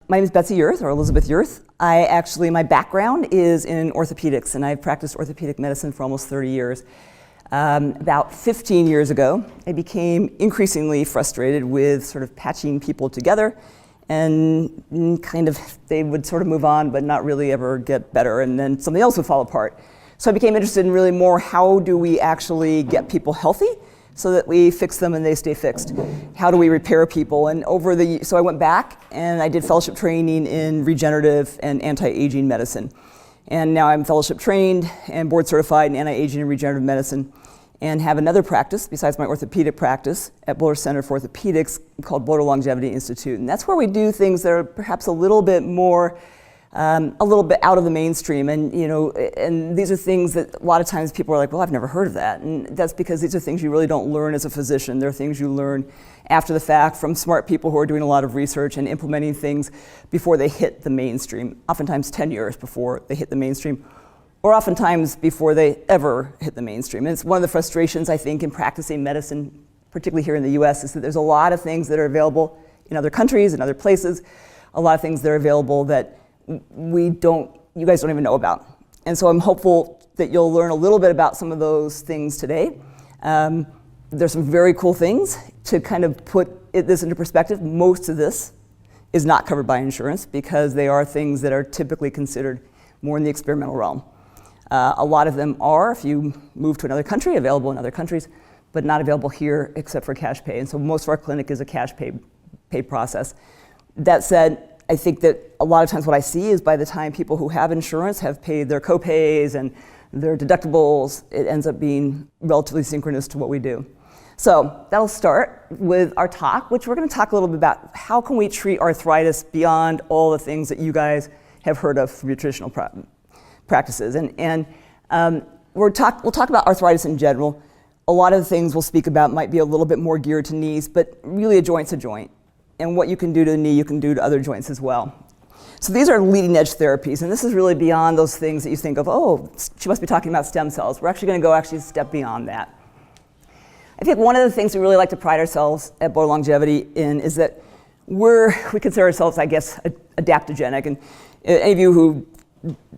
My name is Betsy Yurth, or Elizabeth Yurth. My background is in orthopedics, and I've practiced orthopedic medicine for almost 30 years. About 15 years ago, I became increasingly frustrated with sort of patching people together, and they would sort of move on, but not really ever get better, and then something else would fall apart. So I became interested in really more, how do we actually get people healthy so that we fix them and they stay fixed? How do we repair people? And so I went back and I did fellowship training in regenerative and anti-aging medicine. And now I'm fellowship trained and board certified in anti-aging and regenerative medicine, and have another practice besides my orthopedic practice at Boulder Center for Orthopedics called Boulder Longevity Institute. And that's where we do things that are perhaps a little bit more out of the mainstream, and these are things that a lot of times people are like, well, I've never heard of that, and that's because these are things you really don't learn as a physician. They're things you learn after the fact from smart people who are doing a lot of research and implementing things before they hit the mainstream, oftentimes 10 years before they hit the mainstream, or oftentimes before they ever hit the mainstream. And it's one of the frustrations, I think, in practicing medicine, particularly here in the US, is that there's a lot of things that are available in other countries and other places, a lot of things that are available that you guys don't even know about. And so I'm hopeful that you'll learn a little bit about some of those things today. There's some very cool things to kind of put this into perspective. Most of this is not covered by insurance because they are things that are typically considered more in the experimental realm. A lot of them are, if you move to another country, available in other countries, but not available here except for cash pay. And so most of our clinic is a cash pay process. That said, I think that a lot of times what I see is by the time people who have insurance have paid their co-pays and their deductibles, it ends up being relatively synchronous to what we do. So that'll start with our talk, which we're going to talk a little bit about how can we treat arthritis beyond all the things that you guys have heard of from your traditional practices. And we'll talk about arthritis in general. A lot of the things we'll speak about might be a little bit more geared to knees, but really a joint's a joint. And what you can do to the knee, you can do to other joints as well. So these are leading edge therapies, and this is really beyond those things that you think of, oh, she must be talking about stem cells. We're actually going to go a step beyond that. I think one of the things we really like to pride ourselves at Boulder Longevity in is that we consider ourselves, I guess, adaptogenic. And any of you who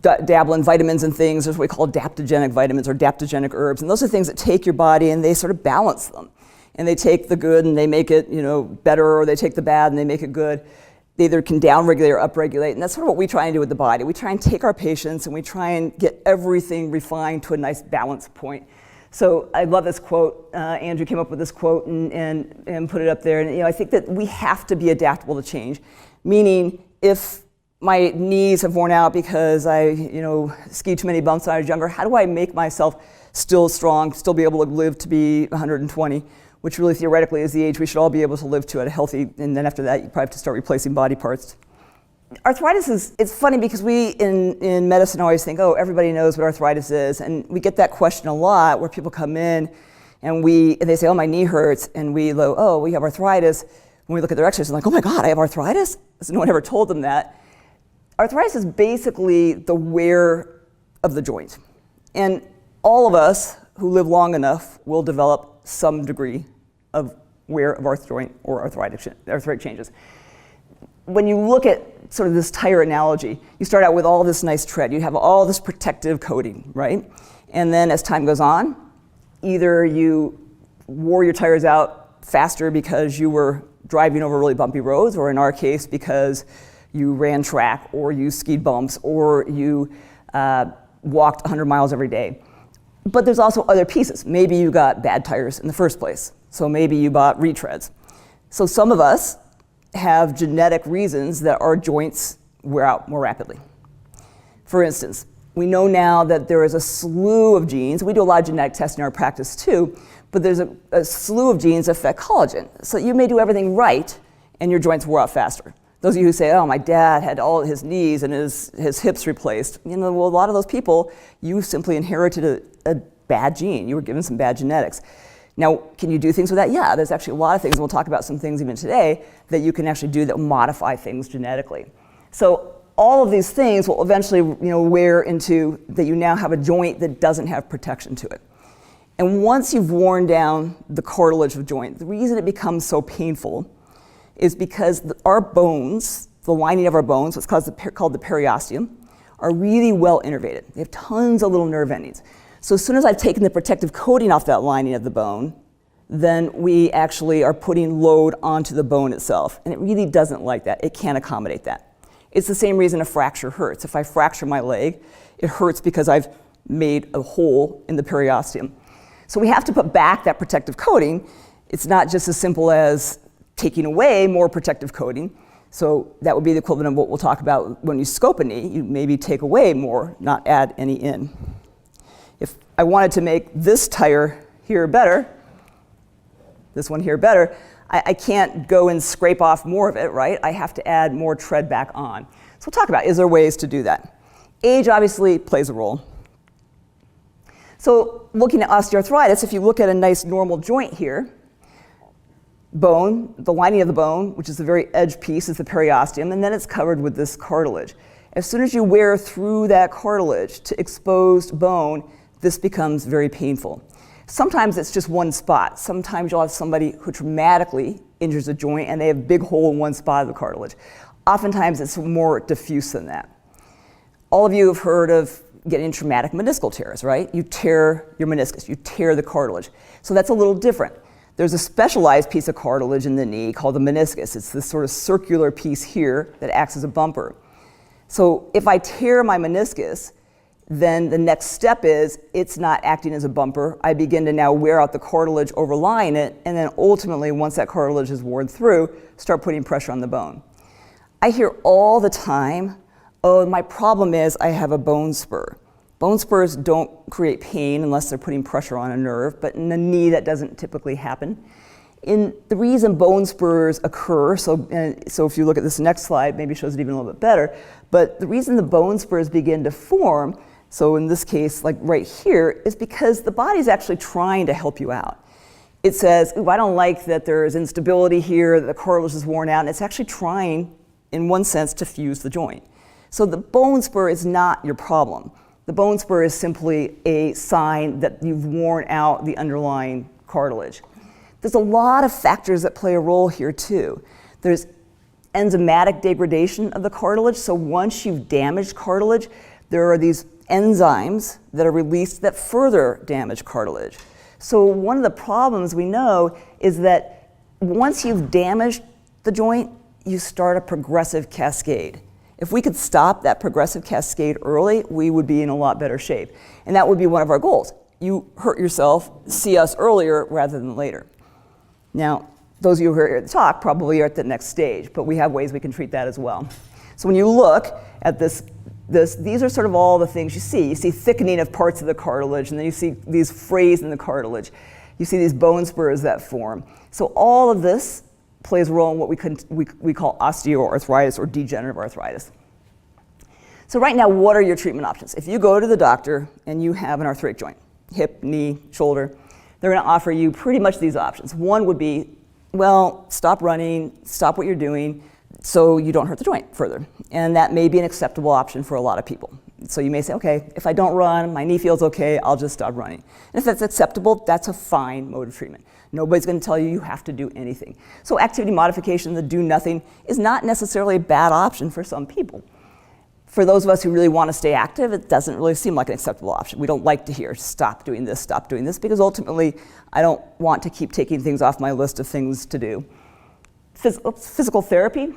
dabble in vitamins and things, there's what we call adaptogenic vitamins or adaptogenic herbs, and those are things that take your body and they sort of balance them. And they take the good and they make it, better, or they take the bad and they make it good. They either can downregulate or upregulate, and that's sort of what we try and do with the body. We try and take our patients and we try and get everything refined to a nice balance point. So I love this quote. Andrew came up with this quote and put it up there. And I think that we have to be adaptable to change. Meaning, if my knees have worn out because I, skied too many bumps when I was younger, how do I make myself still strong, still be able to live to be 120? Which really theoretically is the age we should all be able to live to at a healthy, and then after that you probably have to start replacing body parts. Arthritis it's funny because we in medicine always think, oh, everybody knows what arthritis is, and we get that question a lot where people come in and they say, oh, my knee hurts, and we go, oh, we have arthritis. When we look at their x-rays, they're like, oh my God, I have arthritis? So no one ever told them that. Arthritis is basically the wear of the joint. And all of us who live long enough will develop some degree of wear of arth joint or arthritic changes. When you look at sort of this tire analogy, you start out with all this nice tread. You have all this protective coating, right? And then as time goes on, either you wore your tires out faster because you were driving over really bumpy roads, or in our case, because you ran track, or you skied bumps, or you walked 100 miles every day. But there's also other pieces. Maybe you got bad tires in the first place. So maybe you bought retreads. So some of us have genetic reasons that our joints wear out more rapidly. For instance, we know now that there is a slew of genes. We do a lot of genetic testing in our practice too, but there's a slew of genes that affect collagen. So you may do everything right and your joints wear out faster. Those of you who say, oh, my dad had all his knees and his hips replaced, well, a lot of those people, you simply inherited a bad gene. You were given some bad genetics. Now, can you do things with that? Yeah, there's actually a lot of things, and we'll talk about some things even today, that you can actually do that will modify things genetically. So all of these things will eventually wear into that you now have a joint that doesn't have protection to it. And once you've worn down the cartilage of the joint, the reason it becomes so painful is because our bones, the lining of our bones, what's called the periosteum, are really well innervated. They have tons of little nerve endings. So as soon as I've taken the protective coating off that lining of the bone, then we actually are putting load onto the bone itself. And it really doesn't like that. It can't accommodate that. It's the same reason a fracture hurts. If I fracture my leg, it hurts because I've made a hole in the periosteum. So we have to put back that protective coating. It's not just as simple as taking away more protective coating. So that would be the equivalent of what we'll talk about when you scope a knee. You maybe take away more, not add any in. If I wanted to make this tire here better, this one here better, I can't go and scrape off more of it, right? I have to add more tread back on. So we'll talk about, is there ways to do that? Age obviously plays a role. So looking at osteoarthritis, if you look at a nice normal joint here, bone, the lining of the bone, which is the very edge piece, is the periosteum, and then it's covered with this cartilage. As soon as you wear through that cartilage to exposed bone, this becomes very painful. Sometimes it's just one spot. Sometimes you'll have somebody who traumatically injures a joint and they have a big hole in one spot of the cartilage. Oftentimes it's more diffuse than that. All of you have heard of getting traumatic meniscal tears, right? You tear your meniscus, you tear the cartilage. So that's a little different. There's a specialized piece of cartilage in the knee called the meniscus. It's this sort of circular piece here that acts as a bumper. So if I tear my meniscus, then the next step is it's not acting as a bumper. I begin to now wear out the cartilage overlying it, and then ultimately, once that cartilage is worn through, start putting pressure on the bone. I hear all the time, oh, my problem is I have a bone spur. Bone spurs don't create pain unless they're putting pressure on a nerve, but in the knee that doesn't typically happen. The reason bone spurs occur, so if you look at this next slide, maybe it shows it even a little bit better, but the reason the bone spurs begin to form, so in this case, like right here, is because the body's actually trying to help you out. It says, ooh, I don't like that there's instability here, that the cartilage is worn out, and it's actually trying, in one sense, to fuse the joint. So the bone spur is not your problem. The bone spur is simply a sign that you've worn out the underlying cartilage. There's a lot of factors that play a role here too. There's enzymatic degradation of the cartilage. So once you've damaged cartilage, there are these enzymes that are released that further damage cartilage. So one of the problems we know is that once you've damaged the joint, you start a progressive cascade. If we could stop that progressive cascade early, we would be in a lot better shape. And that would be one of our goals. You hurt yourself, see us earlier rather than later. Now, those of you who are here at the talk probably are at the next stage, but we have ways we can treat that as well. So when you look at these are sort of all the things you see. You see thickening of parts of the cartilage, and then you see these frays in the cartilage. You see these bone spurs that form. So all of this plays a role in what we call osteoarthritis or degenerative arthritis. So right now, what are your treatment options? If you go to the doctor and you have an arthritic joint, hip, knee, shoulder, they're going to offer you pretty much these options. One would be, well, stop running, stop what you're doing, so you don't hurt the joint further. And that may be an acceptable option for a lot of people. So you may say, okay, if I don't run, my knee feels okay, I'll just stop running. And if that's acceptable, that's a fine mode of treatment. Nobody's going to tell you you have to do anything. So activity modification, the do nothing, is not necessarily a bad option for some people. For those of us who really want to stay active, it doesn't really seem like an acceptable option. We don't like to hear, stop doing this, because ultimately, I don't want to keep taking things off my list of things to do. Physical therapy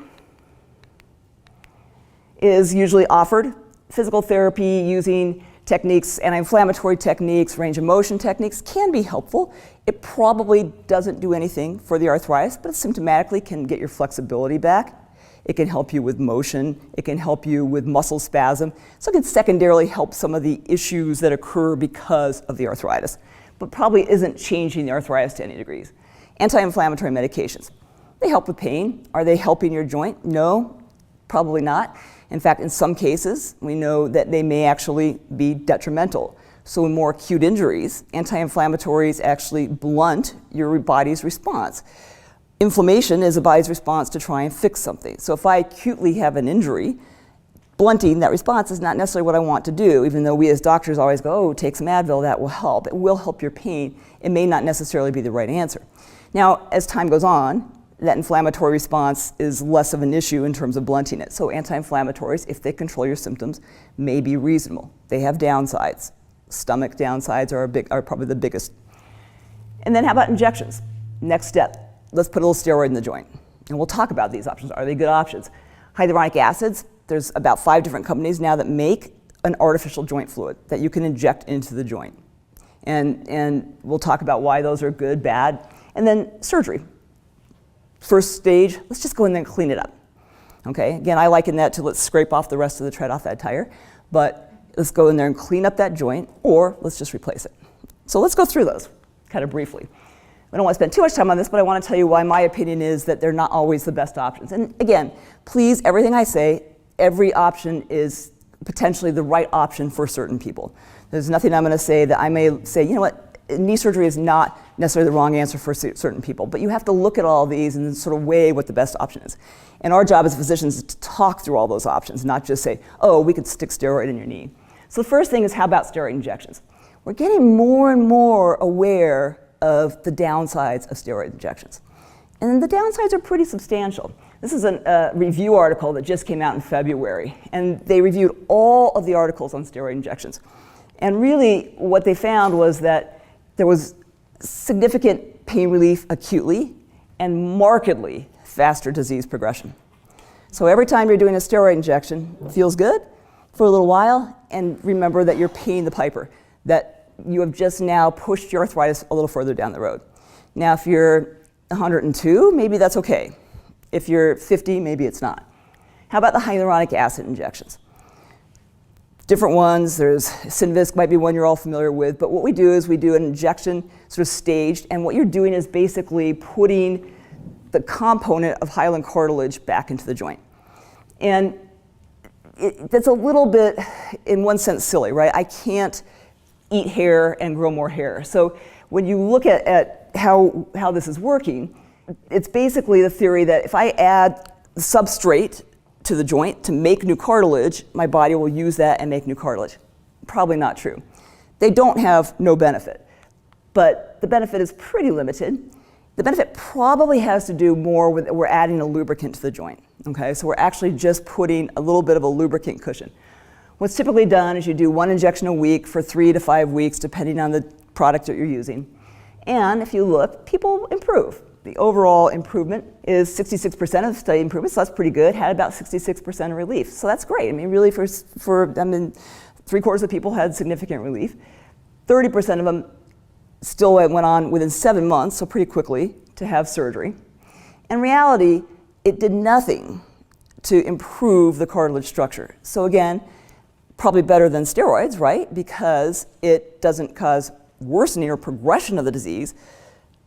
is usually offered. Physical therapy using techniques, anti-inflammatory techniques, range of motion techniques can be helpful. It probably doesn't do anything for the arthritis, but it symptomatically can get your flexibility back. It can help you with motion. It can help you with muscle spasm. So it can secondarily help some of the issues that occur because of the arthritis, but probably isn't changing the arthritis to any degrees. Anti-inflammatory medications. They help with pain. Are they helping your joint? No, probably not. In fact, in some cases, we know that they may actually be detrimental. So in more acute injuries, anti-inflammatories actually blunt your body's response. Inflammation is the body's response to try and fix something. So if I acutely have an injury, blunting that response is not necessarily what I want to do, even though we as doctors always go, oh, take some Advil, that will help. It will help your pain. It may not necessarily be the right answer. Now, as time goes on, that inflammatory response is less of an issue in terms of blunting it. So anti-inflammatories, if they control your symptoms, may be reasonable. They have downsides. Stomach downsides are probably the biggest. And then how about injections? Next step, let's put a little steroid in the joint. And we'll talk about these options. Are they good options? Hyaluronic acids, there's about 5 different companies now that make an artificial joint fluid that you can inject into the joint. And we'll talk about why those are good, bad. And then surgery. First stage, let's just go in there and clean it up. Okay, again, I liken that to let's scrape off the rest of the tread off that tire, but let's go in there and clean up that joint, or let's just replace it. So let's go through those kind of briefly. I don't want to spend too much time on this, but I want to tell you why my opinion is that they're not always the best options. And again, please, everything I say, every option is potentially the right option for certain people. There's nothing I'm going to say that I may say, you know what, knee surgery is not necessarily the wrong answer for certain people, but you have to look at all these and sort of weigh what the best option is. And our job as physicians is to talk through all those options, not just say, oh, we could stick steroid in your knee. So the first thing is, how about steroid injections? We're getting more and more aware of the downsides of steroid injections. And the downsides are pretty substantial. This is a review article that just came out in February, and they reviewed all of the articles on steroid injections. And really what they found was that there was significant pain relief acutely and markedly faster disease progression. So every time you're doing a steroid injection, it feels good for a little while, and remember that you're paying the piper, that you have just now pushed your arthritis a little further down the road. Now, if you're 102, maybe that's okay. If you're 50, maybe it's not. How about the hyaluronic acid injections? Different ones. There's Synvisc, might be one you're all familiar with, but what we do is we do an injection sort of staged, and what you're doing is basically putting the component of hyaline cartilage back into the joint. And that's a little bit, in one sense, silly, right? I can't eat hair and grow more hair. So when you look at how this is working, it's basically the theory that if I add substrate to the joint to make new cartilage, my body will use that and make new cartilage. Probably not true. They don't have no benefit, but the benefit is pretty limited. The benefit probably has to do more with we're adding a lubricant to the joint. Okay, so we're actually just putting a little bit of a lubricant cushion. What's typically done is you do 1 injection a week for 3 to 5 weeks, depending on the product that you're using. And if you look, people improve. The overall improvement is 66% of the study improvement, so that's pretty good. Had about 66% relief, so that's great. I mean, really, for 3/4 of people had significant relief. 30% of them still went on within 7 months, so pretty quickly, to have surgery. In reality, it did nothing to improve the cartilage structure. So again, probably better than steroids, right? Because it doesn't cause worsening or progression of the disease,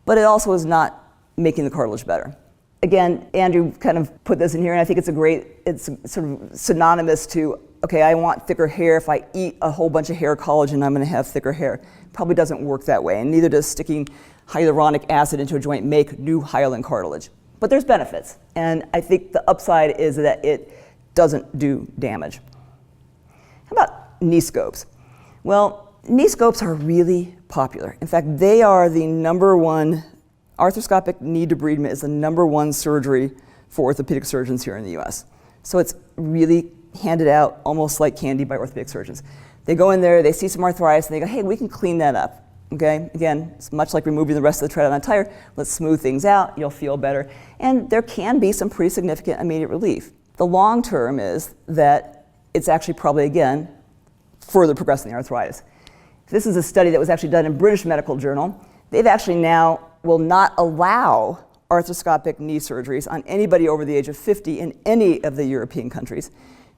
but it also is not making the cartilage better. Again, Andrew kind of put this in here, and I think it's sort of synonymous to, okay, I want thicker hair. If I eat a whole bunch of hair collagen, I'm going to have thicker hair. Probably doesn't work that way, and neither does sticking hyaluronic acid into a joint make new hyaline cartilage. But there's benefits, and I think the upside is that it doesn't do damage. How about knee scopes? Well, knee scopes are really popular. In fact, they are the #1, arthroscopic knee debridement is the #1 surgery for orthopedic surgeons here in the US. So it's really handed out almost like candy by orthopedic surgeons. They go in there, they see some arthritis, and they go, hey, we can clean that up. Okay, again, it's much like removing the rest of the tread on a tire. Let's smooth things out, you'll feel better. And there can be some pretty significant immediate relief. The long term is that it's actually probably, again, further progressing the arthritis. This is a study that was actually done in British Medical Journal. They've actually now will not allow arthroscopic knee surgeries on anybody over the age of 50 in any of the European countries,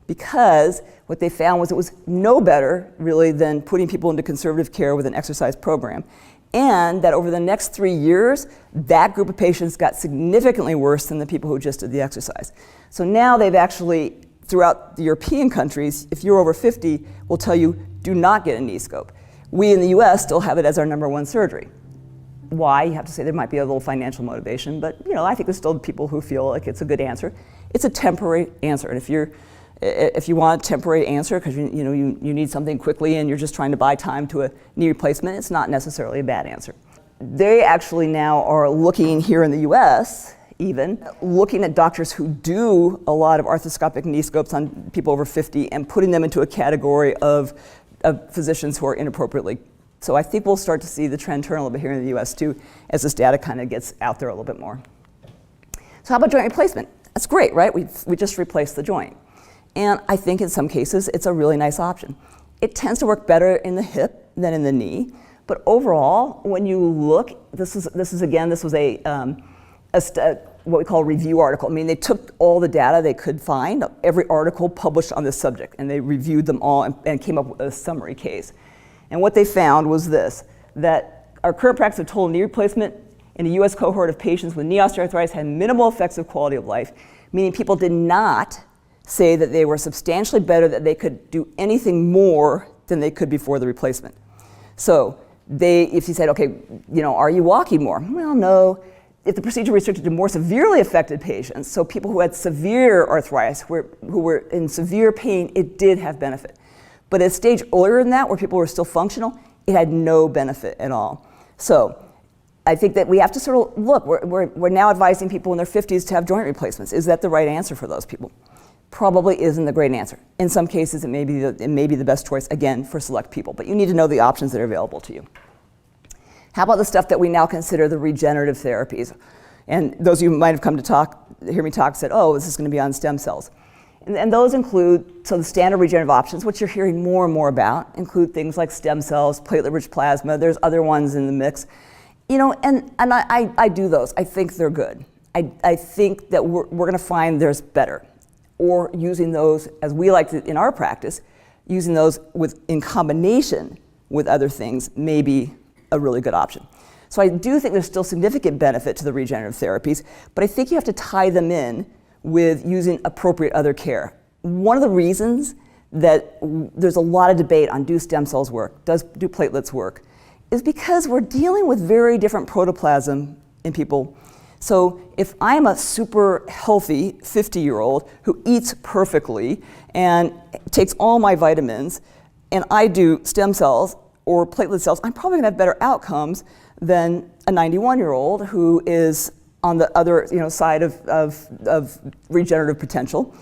because what they found was it was no better, really, than putting people into conservative care with an exercise program. And that over the next 3 years, that group of patients got significantly worse than the people who just did the exercise. So now they've actually, throughout the European countries, if you're over 50, will tell you, do not get a knee scope. We in the US still have it as our #1 surgery. Why? You have to say there might be a little financial motivation, but I think there's still people who feel like it's a good answer. It's a temporary answer, and if you want a temporary answer because you need something quickly and you're just trying to buy time to a knee replacement, it's not necessarily a bad answer. They actually now are looking here in the US even, looking at doctors who do a lot of arthroscopic knee scopes on people over 50 and putting them into a category of physicians who are inappropriately. So I think we'll start to see the trend turn a little bit here in the US too, as this data kind of gets out there a little bit more. So how about joint replacement? That's great, right? We just replaced the joint. And I think in some cases it's a really nice option. It tends to work better in the hip than in the knee, but overall, when you look, this was what we call a review article. I mean, they took all the data they could find, every article published on this subject, and they reviewed them all and came up with a summary case. And what they found was this, that our current practice of total knee replacement in a US cohort of patients with knee osteoarthritis had minimal effects of quality of life, meaning people did not say that they were substantially better, that they could do anything more than they could before the replacement. So if you said, okay, are you walking more? Well, no. If the procedure restricted to more severely affected patients, so people who had severe arthritis, who were in severe pain, it did have benefit. But at a stage earlier than that, where people were still functional, it had no benefit at all. So I think that we have to sort of look, we're now advising people in their 50s to have joint replacements. Is that the right answer for those people? Probably isn't the great answer. In some cases, it may be the best choice, again, for select people, but you need to know the options that are available to you. How about the stuff that we now consider the regenerative therapies? And those of you who might have come to hear me talk said, oh, this is going to be on stem cells. And those include, so the standard regenerative options, which you're hearing more and more about, include things like stem cells, platelet-rich plasma. There's other ones in the mix. And I do those. I think they're good. I think that we're going to find there's better. Or using those, as we like to in our practice, using those in combination with other things may be a really good option. So I do think there's still significant benefit to the regenerative therapies, but I think you have to tie them in with using appropriate other care. One of the reasons that there's a lot of debate on do stem cells work, do platelets work, is because we're dealing with very different protoplasm in people. So if I'm a super healthy 50-year-old who eats perfectly and takes all my vitamins, and I do stem cells or platelet cells, I'm probably gonna have better outcomes than a 91-year-old who is on the other side of regenerative potential,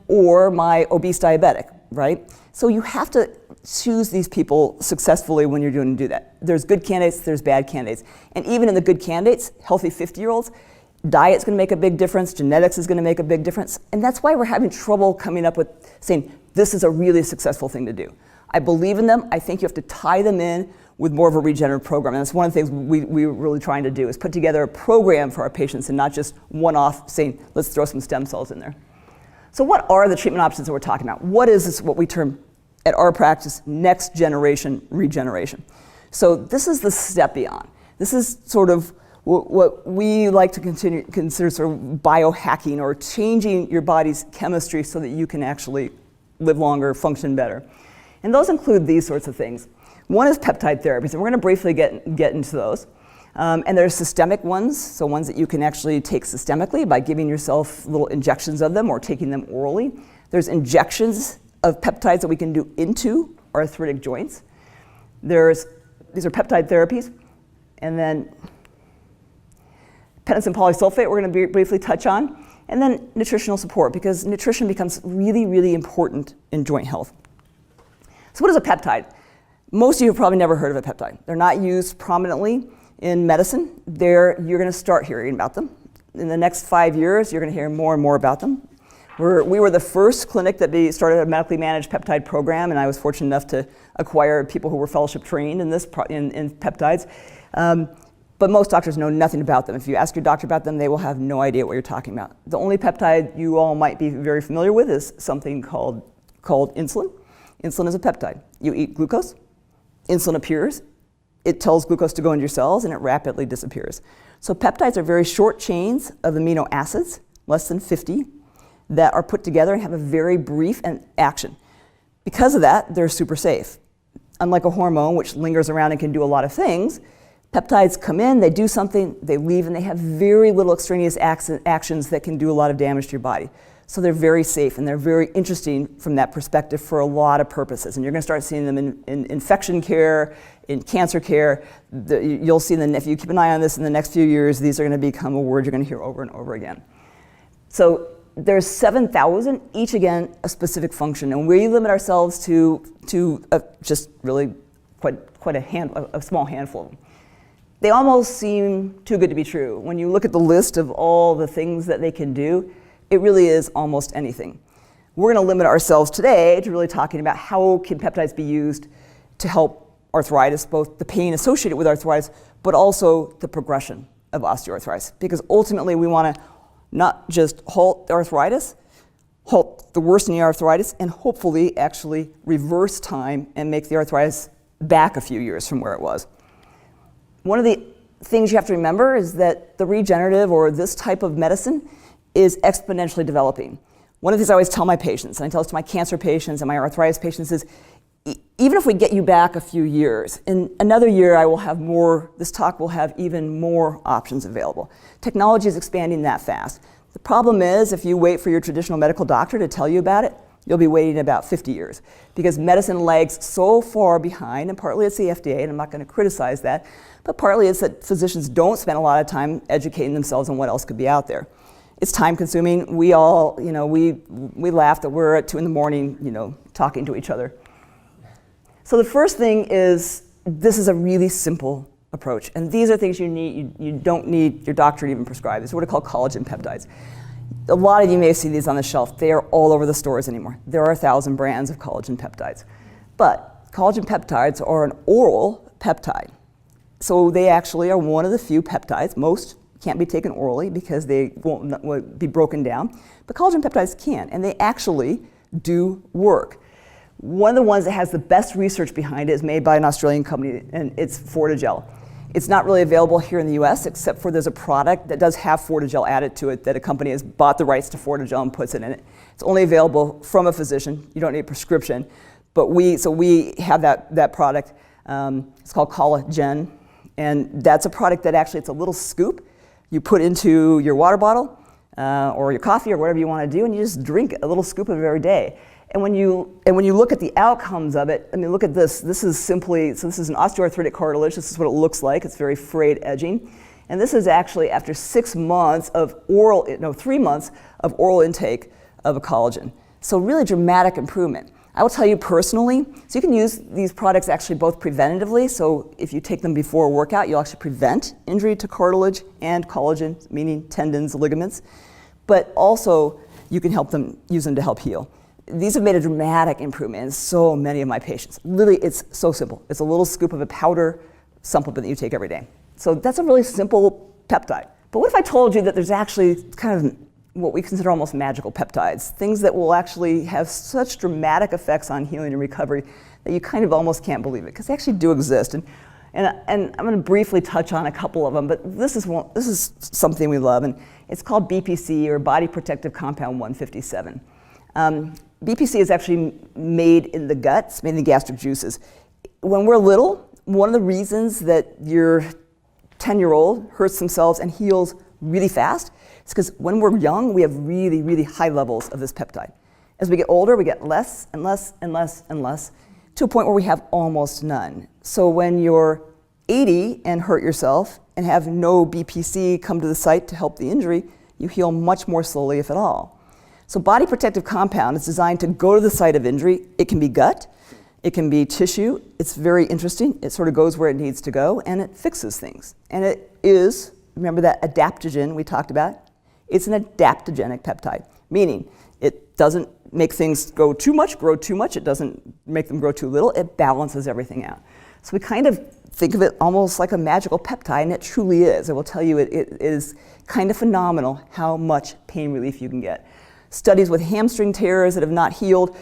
or my obese diabetic, right? So you have to choose these people successfully when you're going to do that. There's good candidates, there's bad candidates. And even in the good candidates, healthy 50-year-olds, diet's going to make a big difference, genetics is going to make a big difference, and that's why we're having trouble coming up with saying, this is a really successful thing to do. I believe in them. I think you have to tie them in with more of a regenerative program. And that's one of the things we're really trying to do, is put together a program for our patients and not just one-off saying, let's throw some stem cells in there. So what are the treatment options that we're talking about? What is this, what we term at our practice, next generation regeneration? So this is the step beyond. This is sort of what we like to consider sort of biohacking, or changing your body's chemistry so that you can actually live longer, function better. And those include these sorts of things. One is peptide therapies, and we're going to briefly get into those. And there's systemic ones, so ones that you can actually take systemically by giving yourself little injections of them or taking them orally. There's injections of peptides that we can do into arthritic joints. These are peptide therapies. And then Pentosan polysulfate we're going to briefly touch on. And then nutritional support, because nutrition becomes really, really important in joint health. So what is a peptide? Most of you have probably never heard of a peptide. They're not used prominently in medicine. You're going to start hearing about them. In the next 5 years, you're going to hear more and more about them. We were the first clinic that started a medically managed peptide program, and I was fortunate enough to acquire people who were fellowship trained in peptides. But most doctors know nothing about them. If you ask your doctor about them, they will have no idea what you're talking about. The only peptide you all might be very familiar with is something called insulin. Insulin is a peptide. You eat glucose, insulin appears, it tells glucose to go into your cells, and it rapidly disappears. So peptides are very short chains of amino acids, less than 50, that are put together and have a very brief action. Because of that, they're super safe. Unlike a hormone, which lingers around and can do a lot of things, peptides come in, they do something, they leave, and they have very little extraneous actions that can do a lot of damage to your body. So they're very safe and they're very interesting from that perspective for a lot of purposes. And you're going to start seeing them in infection care, in cancer care. You'll see them, if you keep an eye on this in the next few years, these are going to become a word you're going to hear over and over again. So there's 7,000, each again a specific function. And we limit ourselves to just really quite a small handful of them. They almost seem too good to be true. When you look at the list of all the things that they can do, it really is almost anything. We're going to limit ourselves today to really talking about how can peptides be used to help arthritis, both the pain associated with arthritis, but also the progression of osteoarthritis. Because ultimately we want to not just halt the arthritis, halt the worsening arthritis, and hopefully actually reverse time and make the arthritis back a few years from where it was. One of the things you have to remember is that the regenerative or this type of medicine is exponentially developing. One of the things I always tell my patients, and I tell this to my cancer patients and my arthritis patients, is even if we get you back a few years, in another year I will have more, this talk will have even more options available. Technology is expanding that fast. The problem is if you wait for your traditional medical doctor to tell you about it, you'll be waiting about 50 years because medicine lags so far behind, and partly it's the FDA, and I'm not going to criticize that, but partly it's that physicians don't spend a lot of time educating themselves on what else could be out there. It's time consuming. We all, we laugh that we're at 2 in the morning, talking to each other. So the first thing is, this is a really simple approach. And these are things you need, you don't need your doctor to even prescribe. It's what are called collagen peptides. A lot of you may have seen these on the shelf. They are all over the stores anymore. There are 1,000 brands of collagen peptides. But collagen peptides are an oral peptide. So they actually are one of the few peptides, most can't be taken orally because they won't be broken down, but collagen peptides can, and they actually do work. One of the ones that has the best research behind it is made by an Australian company, and it's Fortigel. It's not really available here in the US, except for there's a product that does have Fortigel added to it that a company has bought the rights to Fortigel and puts it in it. It's only available from a physician. You don't need a prescription, but we have that product. It's called Collagen, and that's a product that actually, it's a little scoop you put into your water bottle or your coffee or whatever you want to do, and you just drink a little scoop of it every day. And when you look at the outcomes of it, I mean, look at this. This is simply, so this is an osteoarthritic cartilage. This is what it looks like. It's very frayed edging. And this is actually after 6 months of 3 months of oral intake of a collagen. So really dramatic improvement. I will tell you personally, so you can use these products actually both preventatively, so if you take them before a workout, you'll actually prevent injury to cartilage and collagen, meaning tendons, ligaments, but also you can use them to help heal. These have made a dramatic improvement in so many of my patients. Literally, it's so simple. It's a little scoop of a powder supplement that you take every day. So that's a really simple peptide. But what if I told you that there's actually kind of what we consider almost magical peptides, things that will actually have such dramatic effects on healing and recovery that you kind of almost can't believe it, because they actually do exist. And I'm going to briefly touch on a couple of them, but this is something we love, and it's called BPC, or Body Protective Compound 157. BPC is actually made in the guts, made in the gastric juices. When we're little, one of the reasons that your 10-year-old hurts themselves and heals really fast is because when we're young, we have really, really high levels of this peptide. As we get older, we get less and less and less and less, to a point where we have almost none. So when you're 80 and hurt yourself and have no BPC come to the site to help the injury, you heal much more slowly, if at all. So Body Protective Compound is designed to go to the site of injury. It can be gut, it can be tissue. It's very interesting. It sort of goes where it needs to go, and it fixes things. And it is, remember that adaptogen we talked about? It's an adaptogenic peptide, meaning it doesn't make things grow too much. It doesn't make them grow too little. It balances everything out. So we kind of think of it almost like a magical peptide, and it truly is. I will tell you, it is kind of phenomenal how much pain relief you can get. Studies with hamstring tears that have not healed,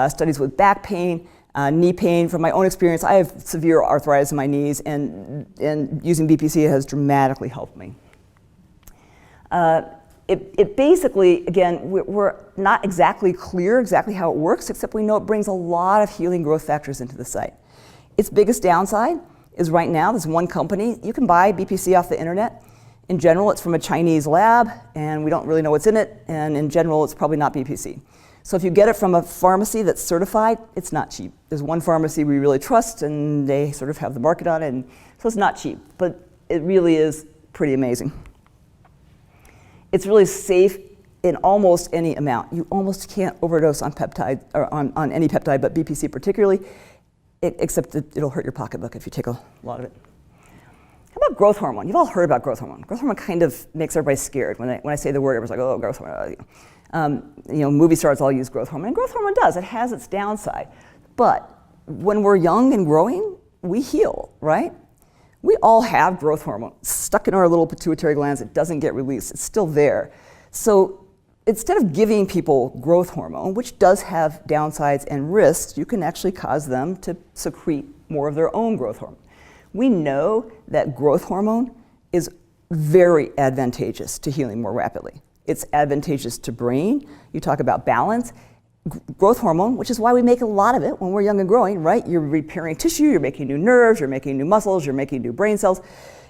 studies with back pain, knee pain. From my own experience, I have severe arthritis in my knees, and using BPC has dramatically helped me. It basically, again, we're not exactly clear exactly how it works, except we know it brings a lot of healing growth factors into the site. Its biggest downside is right now, there's one company, you can buy BPC off the internet, In general, it's from a Chinese lab, and we don't really know what's in it, and in general, it's probably not BPC. So if you get it from a pharmacy that's certified, it's not cheap. There's one pharmacy we really trust, and they sort of have the market on it, and so it's not cheap, but it really is pretty amazing. It's really safe in almost any amount. You almost can't overdose on peptide, or on any peptide, but BPC particularly, except that it'll hurt your pocketbook if you take a lot of it. How about growth hormone? You've all heard about growth hormone. Growth hormone kind of makes everybody scared. When I say the word, everyone's like, oh, growth hormone. Movie stars all use growth hormone. And growth hormone does. It has its downside. But when we're young and growing, we heal, right? We all have growth hormone stuck in our little pituitary glands. It doesn't get released. It's still there. So instead of giving people growth hormone, which does have downsides and risks, you can actually cause them to secrete more of their own growth hormone. We know that growth hormone is very advantageous to healing more rapidly. It's advantageous to brain. You talk about balance. Growth hormone, which is why we make a lot of it when we're young and growing, right? You're repairing tissue, you're making new nerves, you're making new muscles, you're making new brain cells.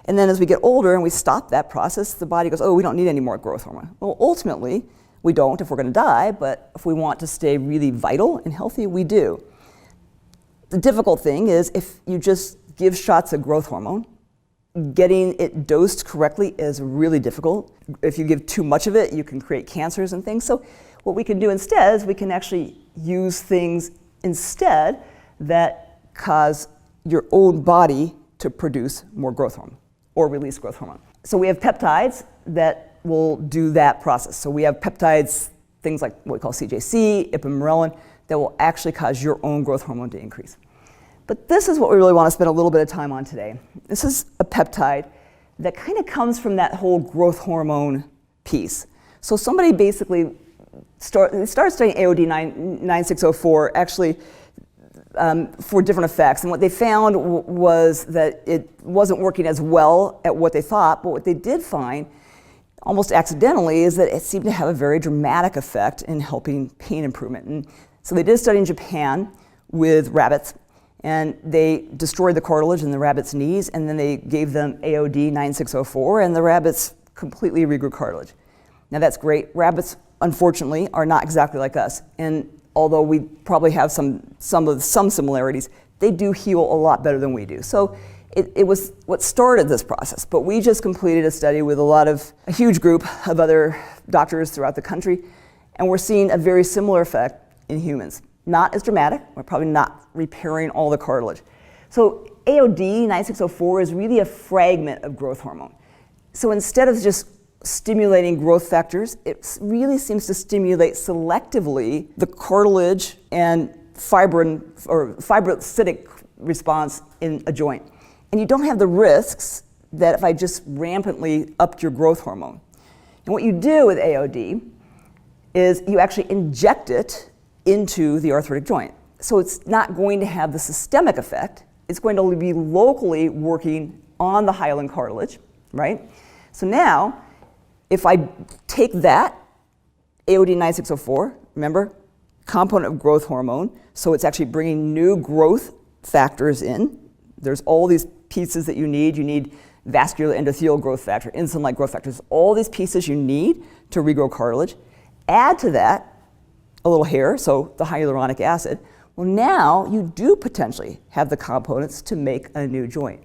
And then as we get older and we stop that process, the body goes, oh, we don't need any more growth hormone. Well, ultimately, we don't if we're going to die, but if we want to stay really vital and healthy, we do. The difficult thing is if you just give shots of growth hormone, getting it dosed correctly is really difficult. If you give too much of it, you can create cancers and things. So what we can do instead is we can actually use things instead that cause your own body to produce more growth hormone or release growth hormone. So we have peptides that will do that process. So we have peptides, things like what we call CJC, ipamorelin, that will actually cause your own growth hormone to increase. But this is what we really want to spend a little bit of time on today. This is a peptide that kind of comes from that whole growth hormone piece. So somebody basically started studying AOD 9604 actually for different effects. And what they found was that it wasn't working as well at what they thought, but what they did find, almost accidentally, is that it seemed to have a very dramatic effect in helping pain improvement. And so they did a study in Japan with rabbits, and they destroyed the cartilage in the rabbits' knees, and then they gave them AOD 9604, and the rabbits completely regrew cartilage. Now that's great. Rabbits, unfortunately, are not exactly like us, and although we probably have some similarities, they do heal a lot better than we do. So it was what started this process, but we just completed a study with a huge group of other doctors throughout the country, and we're seeing a very similar effect in humans. Not as dramatic, we're probably not repairing all the cartilage. So AOD 9604 is really a fragment of growth hormone. So instead of just stimulating growth factors, it really seems to stimulate selectively the cartilage and fibrocytic response in a joint. And you don't have the risks that if I just rampantly upped your growth hormone. And what you do with AOD is you actually inject it into the arthritic joint. So it's not going to have the systemic effect. It's going to be locally working on the hyaline cartilage, right? So now, if I take that, AOD 9604, remember, component of growth hormone, so it's actually bringing new growth factors in. There's all these pieces that you need. You need vascular endothelial growth factor, insulin-like growth factors, all these pieces you need to regrow cartilage. Add to that a little hair, so the hyaluronic acid. Well, now you do potentially have the components to make a new joint.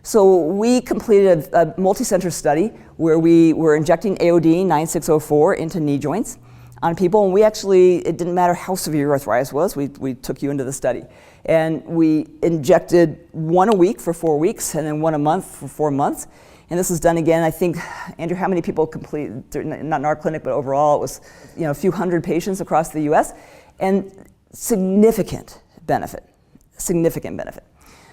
So we completed a multi-center study where we were injecting AOD 9604 into knee joints on people, and it didn't matter how severe your arthritis was, we took you into the study. And we injected one a week for 4 weeks, and then one a month for 4 months. And this was done again, I think, Andrew, how many people completed, not in our clinic, but overall, it was a few hundred patients across the US, and significant benefit.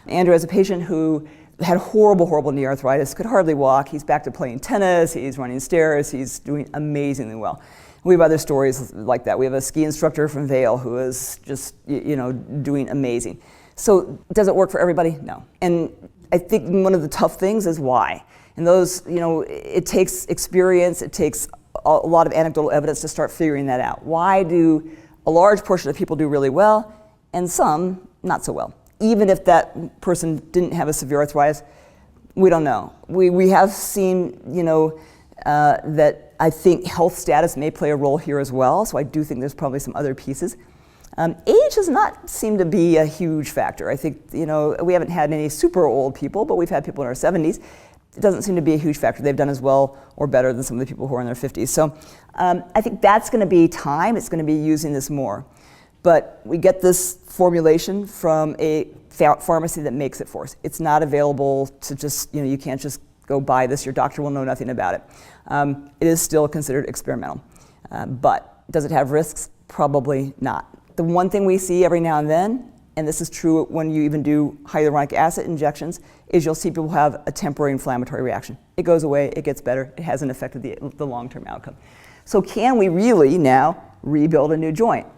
Andrew has a patient who had horrible knee arthritis, could hardly walk. He's back to playing tennis, he's running stairs, he's doing amazingly well. We have other stories like that. We have a ski instructor from Vail who is just, doing amazing. So does it work for everybody? No. And I think one of the tough things is why. And those, it takes experience, it takes a lot of anecdotal evidence to start figuring that out. Why do a large portion of people do really well and some not so well? Even if that person didn't have a severe arthritis, We don't know. We have seen, that I think health status may play a role here as well, so I do think there's probably some other pieces. Age does not seem to be a huge factor. I think, we haven't had any super old people, but we've had people in our 70s. It doesn't seem to be a huge factor. They've done as well or better than some of the people who are in their 50s. So I think that's going to be time. It's going to be using this more. But we get this formulation from a pharmacy that makes it for us. It's not available to just, you can't just go buy this. Your doctor will know nothing about it. It is still considered experimental. But does it have risks? Probably not. The one thing we see every now and then, and this is true when you even do hyaluronic acid injections, is you'll see people have a temporary inflammatory reaction. It goes away, it gets better, it hasn't affected the long-term outcome. So can we really now rebuild a new joint?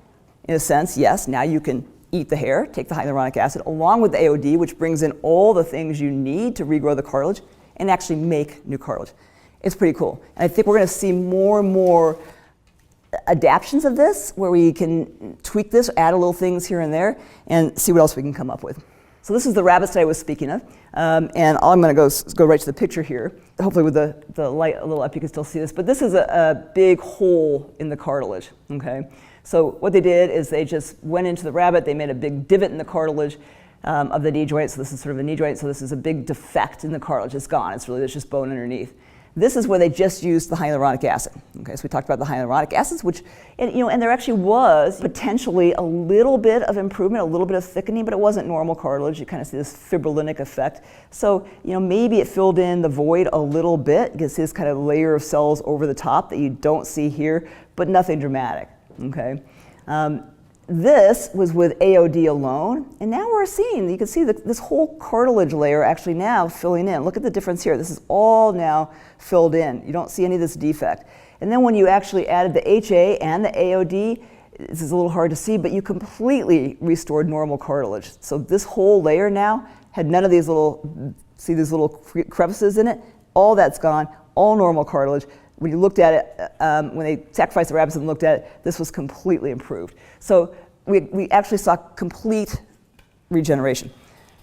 In a sense, yes, now you can eat the hair, take the hyaluronic acid, along with the AOD, which brings in all the things you need to regrow the cartilage and actually make new cartilage. It's pretty cool. And I think we're going to see more and more adaptions of this, where we can tweak this, add a little things here and there, and see what else we can come up with. So this is the rabbits that I was speaking of, and I'm going to go right to the picture here. Hopefully with the light a little up you can still see this, but this is a big hole in the cartilage, okay? So what they did is they just went into the rabbit, they made a big divot in the cartilage of the knee joint, so this is sort of a knee joint, so this is a big defect in the cartilage. It's gone, there's just bone underneath. This is where they just used the hyaluronic acid. Okay, so we talked about the hyaluronic acids, which, and there actually was potentially a little bit of improvement, a little bit of thickening, but it wasn't normal cartilage. You kind of see this fibrillinic effect. So, maybe it filled in the void a little bit, gets this kind of layer of cells over the top that you don't see here, but nothing dramatic. Okay. This was with AOD alone, and now we're seeing, you can see this whole cartilage layer actually now filling in. Look at the difference here. This is all now filled in. You don't see any of this defect. And then when you actually added the HA and the AOD, this is a little hard to see, but you completely restored normal cartilage. So this whole layer now had none of these see these little crevices in it? All that's gone, all normal cartilage. When you looked at it, when they sacrificed the rabbits and looked at it, this was completely improved. So we actually saw complete regeneration.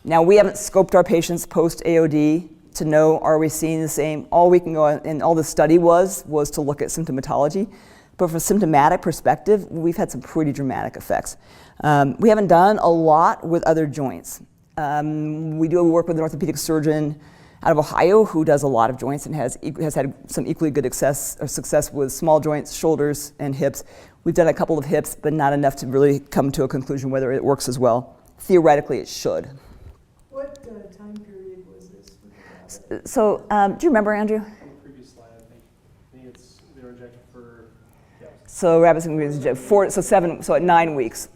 Now we haven't scoped our patients post-AOD to know, are we seeing the same? All we can go on, and all the study was to look at symptomatology. But from a symptomatic perspective, we've had some pretty dramatic effects. We haven't done a lot with other joints. We do work with an orthopedic surgeon out of Ohio who does a lot of joints and has had some equally good success with small joints, shoulders, and hips. We've done a couple of hips, but not enough to really come to a conclusion whether it works as well. Theoretically, it should. What time period was this? So, do you remember, Andrew? On the previous slide, I think they were injected for, yeah. So rabbits and injected at 9 weeks.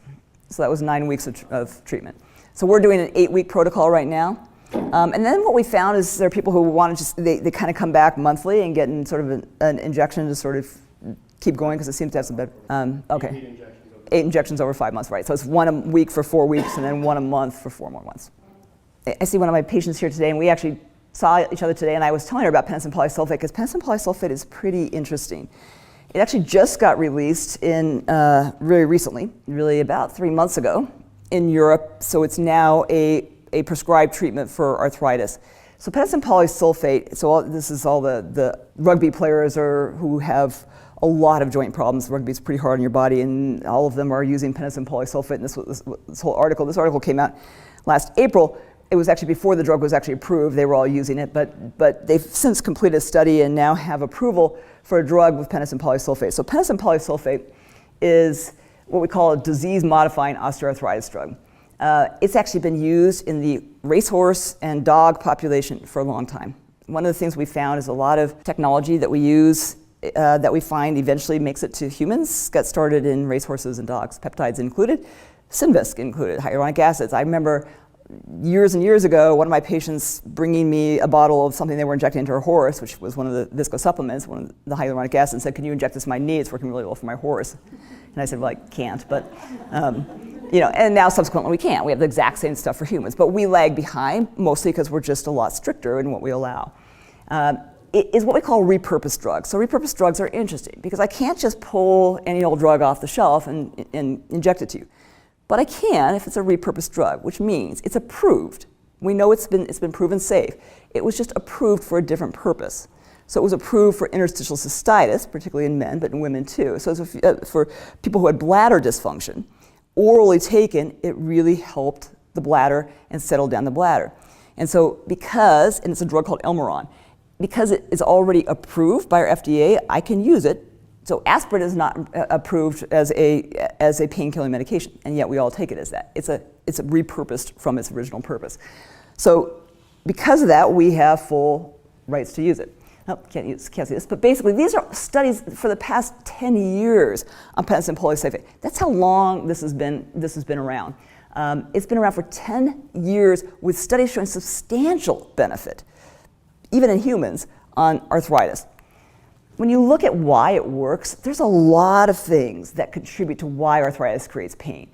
So that was 9 weeks of treatment. So we're doing an 8-week protocol right now. And then what we found is there are people who want to they kind of come back monthly and get in sort of an injection to sort of keep going because it seems to have some better. Okay. 8 injections over 5 months, right. So it's 1 a week for 4 weeks and then 1 a month for 4 more months. I see one of my patients here today, and we actually saw each other today, and I was telling her about Pentosan Polysulfate because Pentosan Polysulfate is pretty interesting. It actually just got released in very recently, really about 3 months ago in Europe, so it's now a prescribed treatment for arthritis. So Pentosan Polysulfate, this is all the rugby players who have a lot of joint problems. Rugby is pretty hard on your body, and all of them are using Pentosan Polysulfate. And this article came out last April. It was actually before the drug was actually approved. They were all using it, but they've since completed a study and now have approval for a drug with Pentosan Polysulfate. So Pentosan Polysulfate is what we call a disease-modifying osteoarthritis drug. It's actually been used in the racehorse and dog population for a long time. One of the things we found is a lot of technology that we use that we find eventually makes it to humans got started in racehorses and dogs, peptides included, Synvisc included, hyaluronic acids. I remember years and years ago, one of my patients bringing me a bottle of something they were injecting into her horse, which was one of the visco supplements, one of the hyaluronic acid, and said, "Can you inject this in my knee? It's working really well for my horse." And I said, "Well, I can't," but and now subsequently we can't. We have the exact same stuff for humans, but we lag behind mostly because we're just a lot stricter in what we allow. It is what we call repurposed drugs. So repurposed drugs are interesting because I can't just pull any old drug off the shelf and inject it to you. But I can if it's a repurposed drug, which means it's approved We know it's been proven safe. It was just approved for a different purpose. So it was approved for interstitial cystitis, particularly in men, but in women too. So for people who had bladder dysfunction, orally taken, it really helped the bladder and settled down the bladder. And so and it's a drug called Elmeron, because it is already approved by our FDA, I can use it. So aspirin is not approved as a pain-killing medication, and yet we all take it as that. It's repurposed from its original purpose. So because of that, we have full rights to use it. Oh, can't see this, but basically these are studies for the past 10 years on Pentosan polysulfate. That's how long this has been around. It's been around for 10 years with studies showing substantial benefit, even in humans, on arthritis. When you look at why it works, there's a lot of things that contribute to why arthritis creates pain.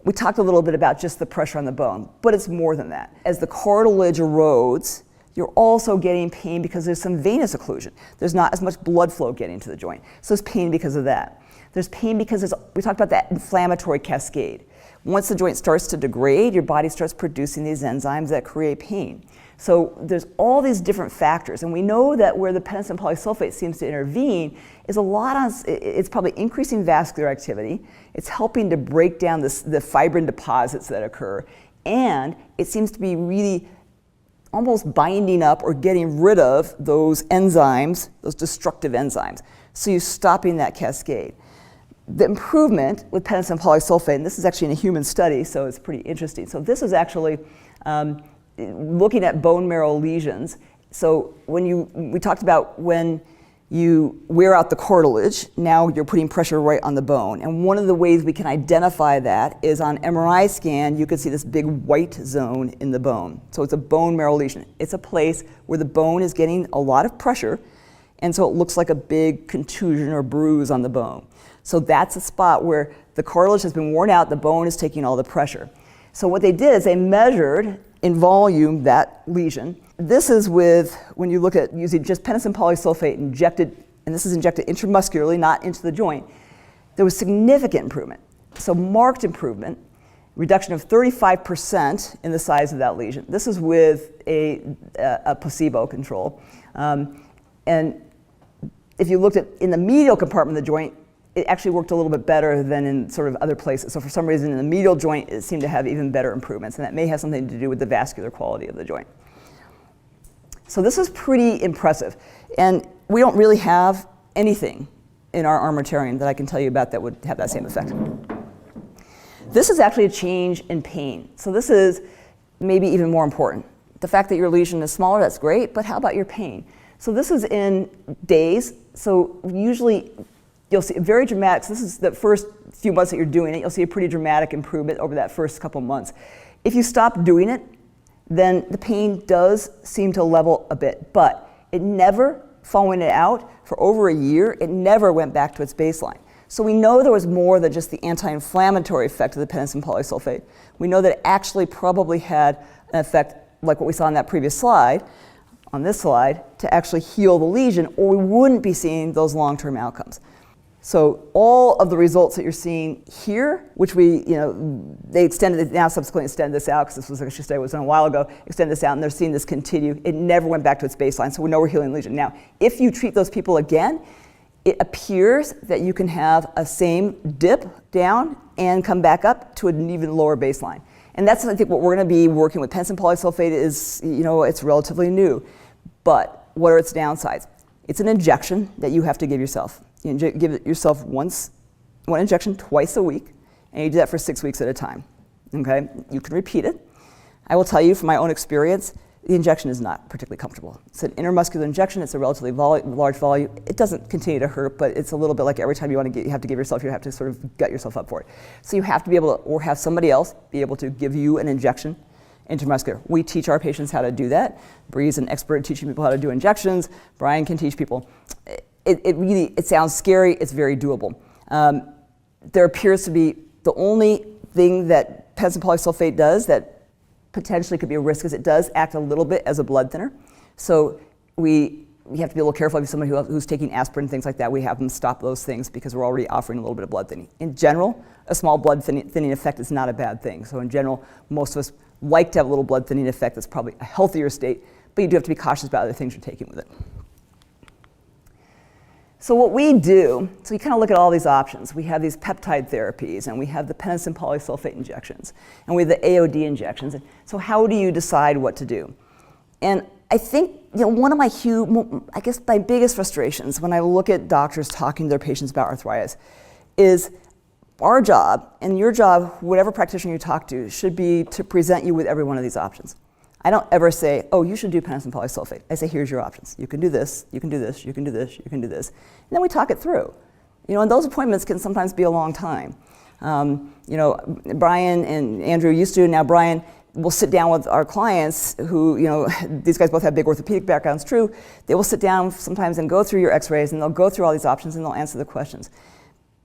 We talked a little bit about just the pressure on the bone, but it's more than that. As the cartilage erodes, you're also getting pain because there's some venous occlusion. There's not as much blood flow getting to the joint. So there's pain because of that. There's pain because we talked about that inflammatory cascade. Once the joint starts to degrade, your body starts producing these enzymes that create pain. So there's all these different factors, and we know that where the Pentosan polysulfate seems to intervene is it's probably increasing vascular activity, it's helping to break down the fibrin deposits that occur, and it seems to be really almost binding up or getting rid of those enzymes, those destructive enzymes. So you're stopping that cascade. The improvement with Pentosan polysulfate, and this is actually in a human study, so it's pretty interesting. So this is actually looking at bone marrow lesions. So we talked about when you wear out the cartilage, now you're putting pressure right on the bone. And one of the ways we can identify that is on MRI scan, you can see this big white zone in the bone. So it's a bone marrow lesion. It's a place where the bone is getting a lot of pressure, and so it looks like a big contusion or bruise on the bone. So that's a spot where the cartilage has been worn out, the bone is taking all the pressure. So what they did is they measured in volume that lesion. This is when you look at using just Pentosan polysulfate injected, and this is injected intramuscularly, not into the joint, there was significant improvement. So marked improvement, reduction of 35% in the size of that lesion. This is with a placebo control. And if you looked at in the medial compartment of the joint, it actually worked a little bit better than in sort of other places. So for some reason in the medial joint, it seemed to have even better improvements, and that may have something to do with the vascular quality of the joint. So this is pretty impressive. And we don't really have anything in our armamentarium that I can tell you about that would have that same effect. This is actually a change in pain. So this is maybe even more important. The fact that your lesion is smaller, that's great, but how about your pain? So this is in days. So usually you'll see very dramatic, so this is the first few months that you're doing it, you'll see a pretty dramatic improvement over that first couple months. If you stop doing it, then the pain does seem to level a bit, but it never, following it out for over a year, it never went back to its baseline. So we know there was more than just the anti-inflammatory effect of the Pentosan polysulfate. We know that it actually probably had an effect like what we saw in that previous slide, on this slide, to actually heal the lesion, or we wouldn't be seeing those long-term outcomes. So all of the results that you're seeing here, which they extended, now subsequently extended this out, because this was actually a study that was done a while ago, extended this out, and they're seeing this continue. It never went back to its baseline, so we know we're healing the lesion. Now, if you treat those people again, it appears that you can have a same dip down and come back up to an even lower baseline. And that's, I think, what we're going to be working with. Pentosan polysulfate is, it's relatively new, but what are its downsides? It's an injection that you have to give yourself. You give it yourself one injection twice a week, and you do that for 6 weeks at a time. Okay? You can repeat it. I will tell you from my own experience, the injection is not particularly comfortable. It's an intramuscular injection. It's a relatively large volume. It doesn't continue to hurt, but it's a little bit like every time you have to give yourself, you have to sort of gut yourself up for it. So you have to be able to, or have somebody else be able to give you an injection intramuscular. We teach our patients how to do that. Bree's an expert at teaching people how to do injections. Brian can teach people. It sounds scary. It's very doable. There appears to be the only thing that Pentosan polysulfate does that potentially could be a risk is it does act a little bit as a blood thinner. So we have to be a little careful if somebody who's taking aspirin and things like that, we have them stop those things because we're already offering a little bit of blood thinning. In general, a small blood thinning effect is not a bad thing. So in general, most of us like to have a little blood thinning effect. That's probably a healthier state, but you do have to be cautious about other things you're taking with it. So what we do, so you kind of look at all these options. We have these peptide therapies, and we have the Pentosan polysulfate injections, and we have the AOD injections. So how do you decide what to do? And I think, one of my my biggest frustrations when I look at doctors talking to their patients about arthritis is our job, and your job, whatever practitioner you talk to, should be to present you with every one of these options. I don't ever say, oh, you should do Pentosan polysulfate. I say, here's your options. You can do this, you can do this, you can do this, you can do this. And then we talk it through. And those appointments can sometimes be a long time. Brian and Andrew used to, now Brian will sit down with our clients who, these guys both have big orthopedic backgrounds, true. They will sit down sometimes and go through your x-rays, and they'll go through all these options and they'll answer the questions.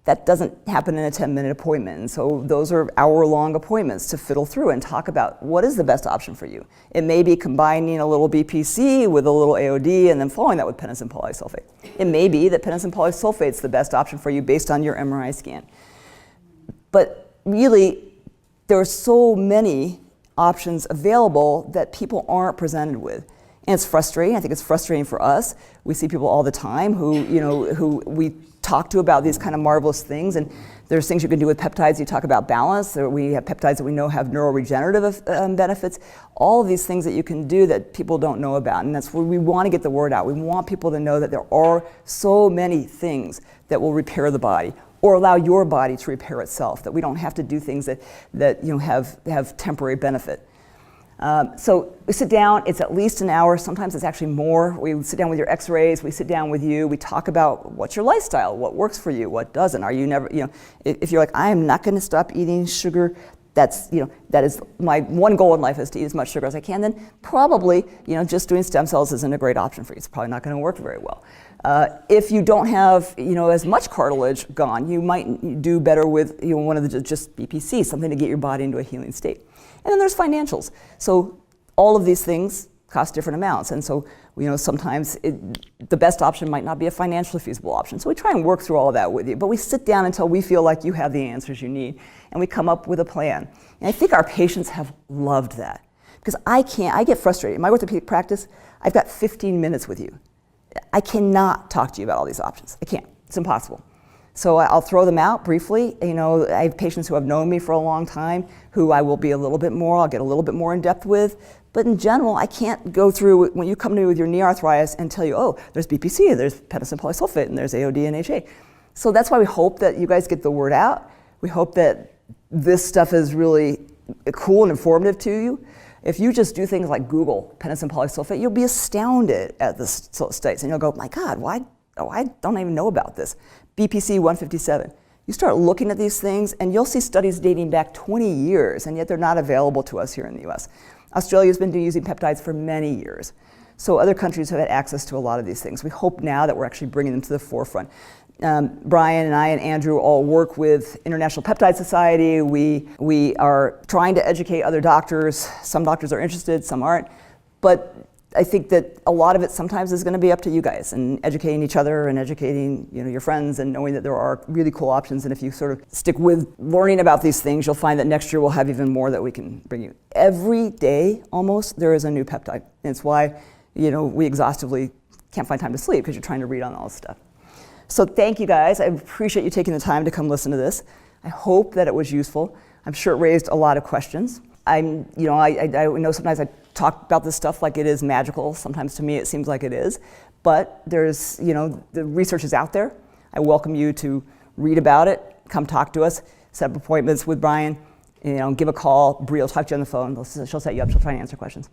That doesn't happen in a 10-minute appointment, and so those are hour-long appointments to fiddle through and talk about what is the best option for you. It may be combining a little BPC with a little AOD and then following that with Pentosan polysulfate. It may be that Pentosan polysulfate is the best option for you based on your MRI scan. But really, there are so many options available that people aren't presented with. And it's frustrating. I think it's frustrating for us. We see people all the time who we talk to about these kind of marvelous things, and there's things you can do with peptides. You talk about balance. We have peptides that we know have neuroregenerative benefits. All of these things that you can do that people don't know about, and that's where we want to get the word out. We want people to know that there are so many things that will repair the body or allow your body to repair itself, that we don't have to do things that have temporary benefit. So we sit down, it's at least an hour, sometimes it's actually more. We sit down with your x-rays, we sit down with you, we talk about what's your lifestyle, what works for you, what doesn't. Are you never, if you're like, I am not going to stop eating sugar, that is my one goal in life, is to eat as much sugar as I can, then probably, just doing stem cells isn't a great option for you. It's probably not going to work very well. If you don't have, as much cartilage gone, you might do better with, one of the just BPC, something to get your body into a healing state. And then there's financials. So all of these things cost different amounts. And so, sometimes the best option might not be a financially feasible option. So we try and work through all of that with you. But we sit down until we feel like you have the answers you need. And we come up with a plan. And I think our patients have loved that. Because I get frustrated. In my orthopedic practice, I've got 15 minutes with you. I cannot talk to you about all these options. I can't. It's impossible. So I'll throw them out briefly. I have patients who have known me for a long time who I will be I'll get a little bit more in depth with. But in general, I can't go through, when you come to me with your knee arthritis, and tell you, oh, there's BPC, there's Pentosan polysulfate, and there's AOD and HA. So that's why we hope that you guys get the word out. We hope that this stuff is really cool and informative to you. If you just do things like Google Pentosan polysulfate, you'll be astounded at the studies, and you'll go, my God, I don't even know about this. BPC 157. You start looking at these things, and you'll see studies dating back 20 years, and yet they're not available to us here in the US. Australia's been using peptides for many years. So other countries have had access to a lot of these things. We hope now that we're actually bringing them to the forefront. Brian and I and Andrew all work with International Peptide Society. We are trying to educate other doctors. Some doctors are interested, some aren't. But I think that a lot of it sometimes is going to be up to you guys, and educating each other and educating your friends, and knowing that there are really cool options. And if you sort of stick with learning about these things, you'll find that next year we'll have even more that we can bring you. Every day, almost, there is a new peptide. And it's why we exhaustively can't find time to sleep, because you're trying to read on all this stuff. So thank you guys. I appreciate you taking the time to come listen to this. I hope that it was useful. I'm sure it raised a lot of questions. I know sometimes I talk about this stuff like it is magical. Sometimes to me it seems like it is. But there's, the research is out there. I welcome you to read about it, come talk to us, set up appointments with Brian, give a call. Bree will talk to you on the phone. She'll set you up. She'll try and answer questions.